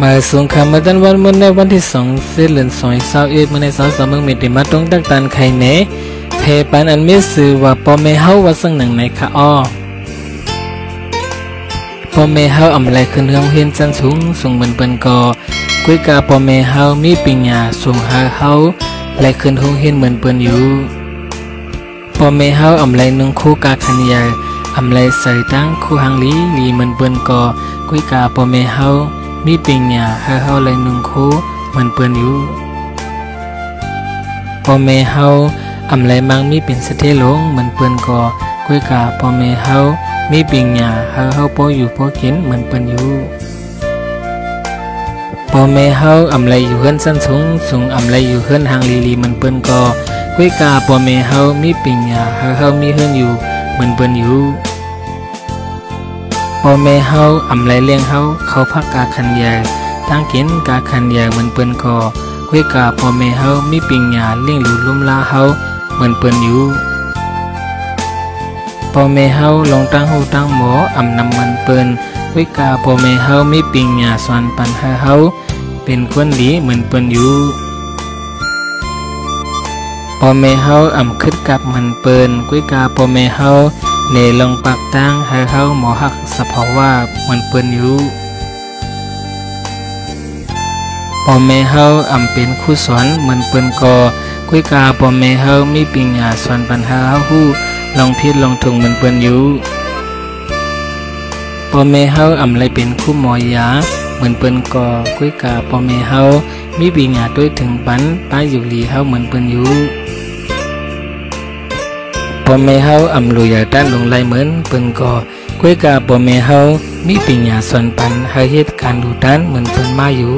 มาส่งคำมาดันวันมื้อในวันที่2 เดือน2 มื้อใน2 มื้อมีติมาตรงตักตันไข่เนเพปันอันมีสื่อว่าพ่อแม่เฮาว่าสังหนังในคะอ้อพ่อแม่เฮาอำไลขึ้นเฮืองเฮียนจันสูงส่งเหมือนเปิ้นก่อกุยกาพ่อแม่เฮามีปัญญาส่งหาเฮาไลขึ้นเฮืองเฮียนเหมือนเปิ้นอยู่พ่อแม่เฮาอำไลนึงคู่กาคันยาอำไลใส่ตั้งคู่หังลีเหมือนเปิ้นก่อกุยกาพ่อแม่เฮามีปัญญาหาเฮาไลนึงคู่เหมือนเปิ้นอยู่พ่อแม่เฮาอำไลมังมีเป็นสเตลงเหมือนเปิ้นก่อกุยกาพ่อแม่เฮามีปัญญาหาเฮาพออยู่พอกินเหมือนเปิ้นอยู่พ่อแม่เฮาอำไลอยู่เฮือนสั้นสูงอำไลอยู่เฮือนหางลีเหมือนเปิ้นก่อกุยกาพ่อแม่เฮามีปัญญาหาเฮามีเฮือนอยู่เหมือนเปิ้นอยู่พ่อแม่เฮาอำไลเลี้ยงเฮาเขาพักกาคันยาตั้งกินกาคันยาเหมือนเปิ้นก่อกุยกาพ่อแม่เฮามีปัญญาเลี้ยงหลูลุ่มลาเฮาเหมือนเปิ้นอยู่พ่อแม่เฮาลงตั้งหูตั้งหมออำนำมันเปิ้นกุยกาพ่อแม่เฮามีปัญญาสอนปันหาเฮาเป็นคนดีเหมือนเปิ้นอยู่พ่อแม่เฮาอำคึดกับมันเปิ้นกุยกาพ่อแม่เฮาเนลงปากตั้งให้เฮาหมอหักสะเพาว่าเหมือนเปิ้นอยู่พ่อแม่เฮาอำเป็นครูสอนเหมือนเปิ้นก่อกุยกาพ่อแม่เฮามีปัญญาสอนปัญหาเฮาฮู้ลองผิดลองถูกเหมือนเปิ้นอยู่พ่อแม่เฮาอำไลเป็นครูหมอยาเหมือนเปิ้นก่อกุยกาพ่อแม่เฮามีปัญญาด้วยถึงปันป้าอยู่หลีเฮาเหมือนเปิ้นอยู่พ่อแม่เฮาอำลุยด้านลงไลเหมือนเปิ้นก่อกุยกาพ่อแม่เฮามีปัญญาสอนปันให้เหตุการณ์ดูด้านเหมือนเปิ้นมาอยู่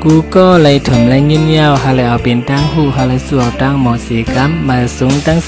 กูก็เลยถมและยิ้มยาวหาเลยเอาเป็นตั้งหูหาเลยสวดตั้งหมอสีกัมมาสูงตั้ง